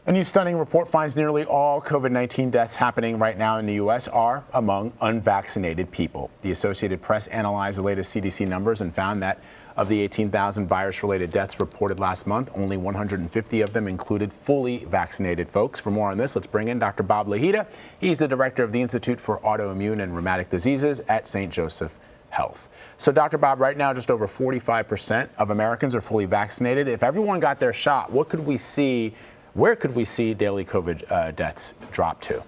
A new stunning report finds nearly all COVID-19 deaths happening right now in the U.S. are among unvaccinated people. The Associated Press analyzed the latest CDC numbers and found that of the 18,000 virus-related deaths reported last month, only 150 of them included fully vaccinated folks. For more on this, let's bring in Dr. Bob Lahita. He's the director of the Institute for Autoimmune and Rheumatic Diseases at St. Joseph Health. So, Dr. Bob, right now, just over 45% of Americans are fully vaccinated. If everyone got their shot, what could we see? Where could we see daily COVID deaths drop to?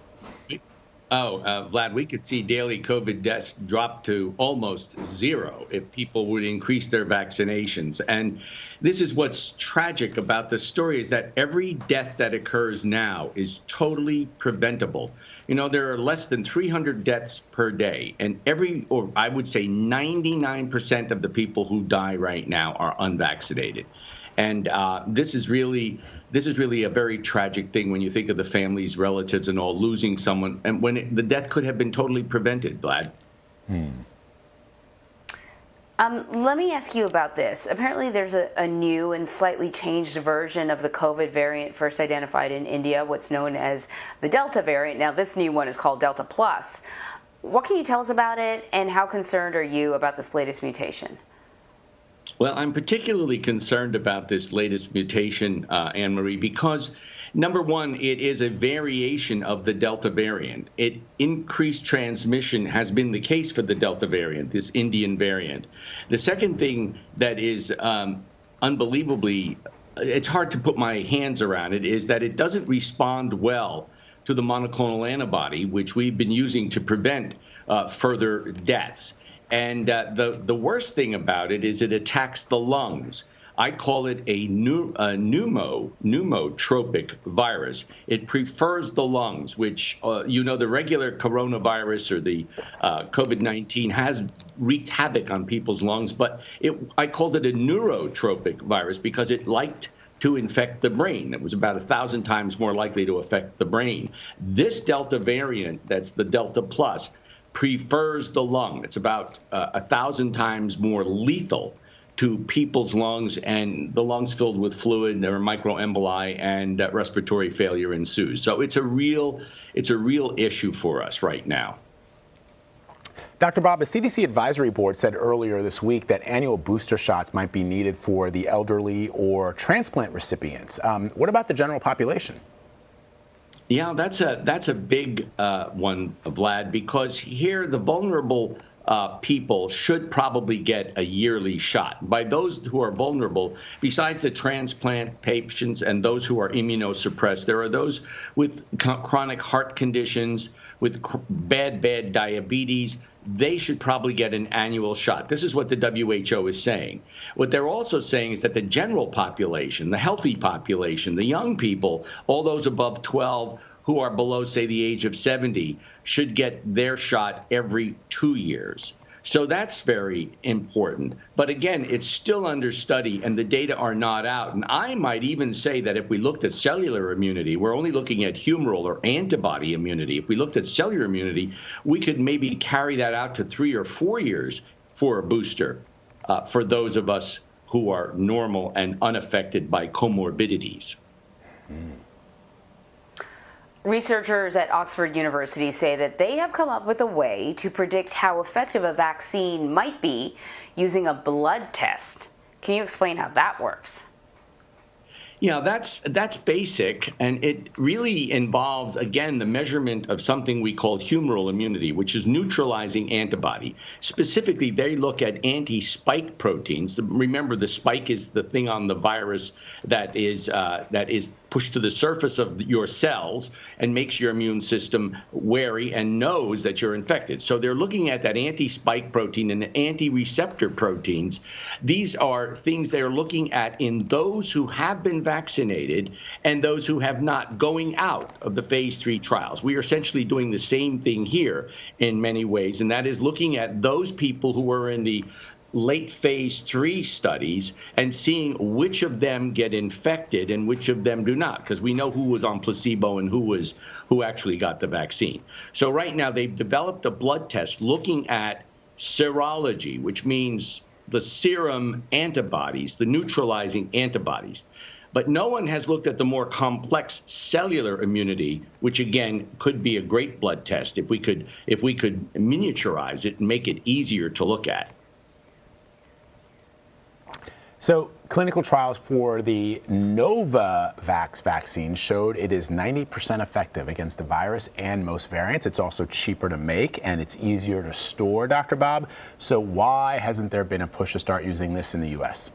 Vlad, we could see daily COVID deaths drop to almost zero if people would increase their vaccinations. And this is what's tragic about the story, is that every death that occurs now is totally preventable. You know, there are less than 300 deaths per day, and I would say 99% of the people who die right now are unvaccinated. And this is really a very tragic thing when you think of the families, relatives, and all losing someone, and when the death could have been totally prevented, Vlad. Let me ask you about this. Apparently there's a new and slightly changed version of the COVID variant first identified in India, what's known as the Delta variant. Now this new one is called Delta Plus. What can you tell us about it, and how concerned are you about this latest mutation? Well, I'm particularly concerned about this latest mutation, Anne-Marie, because, number one, it is a variation of the Delta variant. Increased transmission has been the case for the Delta variant, this Indian variant. The second thing that is unbelievably, it's hard to put my hands around it, is that it doesn't respond well to the monoclonal antibody, which we've been using to prevent further deaths. And the worst thing about it is it attacks the lungs. I call it a pneumotropic virus. It prefers the lungs, which, the regular coronavirus or the COVID-19 has wreaked havoc on people's lungs. But I called it a neurotropic virus because it liked to infect the brain. It was about 1,000 times more likely to affect the brain. This Delta variant, that's the Delta Plus, prefers the lung. It's about 1,000 times more lethal to people's lungs, and the lungs filled with fluid, there are microemboli, and respiratory failure ensues. So it's a real issue for us right now. Dr. Bob, a CDC advisory board said earlier this week that annual booster shots might be needed for the elderly or transplant recipients. What about the general population? Yeah, that's a big one, Vlad, because here the vulnerable people should probably get a yearly shot. By those who are vulnerable, besides the transplant patients and those who are immunosuppressed, there are those with chronic heart conditions, with bad diabetes. They should probably get an annual shot. This is what the WHO is saying. What they're also saying is that the general population, the healthy population, the young people, all those above 12 who are below, say, the age of 70, should get their shot every 2 years. So that's very important. But again, it's still under study and the data are not out. And I might even say that if we looked at cellular immunity, we're only looking at humoral or antibody immunity. If we looked at cellular immunity, we could maybe carry that out to 3 or 4 years for a booster for those of us who are normal and unaffected by comorbidities. Researchers at Oxford University say that they have come up with a way to predict how effective a vaccine might be using a blood test. Can you explain how that works? Yeah, that's basic, and it really involves, again, the measurement of something we call humoral immunity, which is neutralizing antibody. Specifically, they look at anti-spike proteins. Remember, the spike is the thing on the virus that is pushed to the surface of your cells and makes your immune system wary and knows that you're infected. So they're looking at that anti-spike protein and anti-receptor proteins. These are things they're looking at in those who have been vaccinated and those who have not, going out of the phase 3 trials. We are essentially doing the same thing here in many ways, and that is looking at those people who were in the late phase 3 studies and seeing which of them get infected and which of them do not, because we know who was on placebo and who actually got the vaccine. So right now they've developed a blood test looking at serology, which means the serum antibodies, the neutralizing antibodies. But no one has looked at the more complex cellular immunity, which again could be a great blood test if we could miniaturize it and make it easier to look at. So clinical trials for the Novavax vaccine showed it is 90% effective against the virus and most variants. It's also cheaper to make and it's easier to store, Dr. Bob. So why hasn't there been a push to start using this in the U.S.?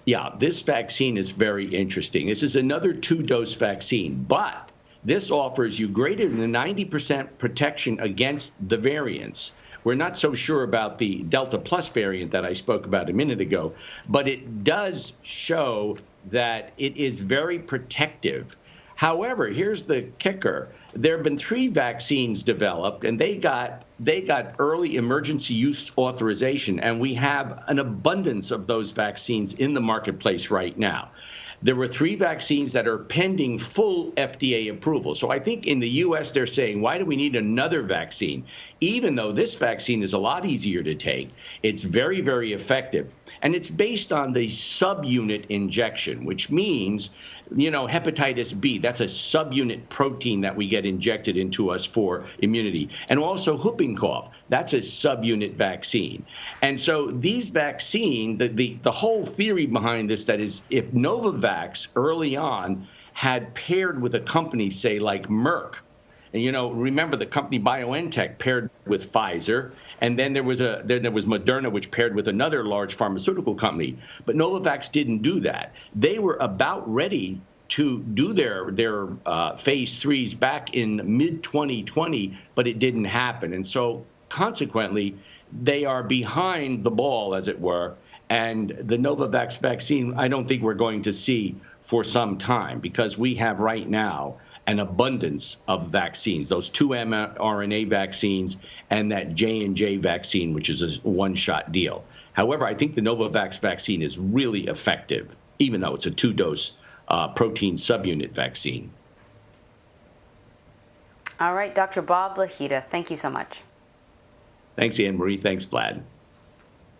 Yeah, this vaccine is very interesting. This is another 2-dose vaccine, but this offers you greater than 90% protection against the variants. We're not so sure about the Delta Plus variant that I spoke about a minute ago, but it does show that it is very protective. However, here's the kicker. There have been 3 vaccines developed, and they got early emergency use authorization, and we have an abundance of those vaccines in the marketplace right now. There were 3 vaccines that are pending full FDA approval. So I think in the U.S. they're saying, why do we need another vaccine? Even though this vaccine is a lot easier to take, it's very, very effective. And it's based on the subunit injection, which means, you know, hepatitis B, that's a subunit protein that we get injected into us for immunity. And also whooping cough, that's a subunit vaccine. And so these vaccines, the whole theory behind this, that is, if Novavax early on had paired with a company, say, like Merck, and, you know, remember the company BioNTech paired with Pfizer, and then there was Moderna, which paired with another large pharmaceutical company. But Novavax didn't do that. They were about ready to do their phase 3s back in mid-2020, but it didn't happen. And so consequently, they are behind the ball, as it were. And the Novavax vaccine, I don't think we're going to see for some time, because we have right now an abundance of vaccines, those 2 mRNA vaccines and that J&J vaccine, which is a one-shot deal. However, I think the Novavax vaccine is really effective, even though it's a 2-dose protein subunit vaccine. All right, Dr. Bob Lahita, thank you so much. Thanks, Anne Marie. Thanks, Vlad.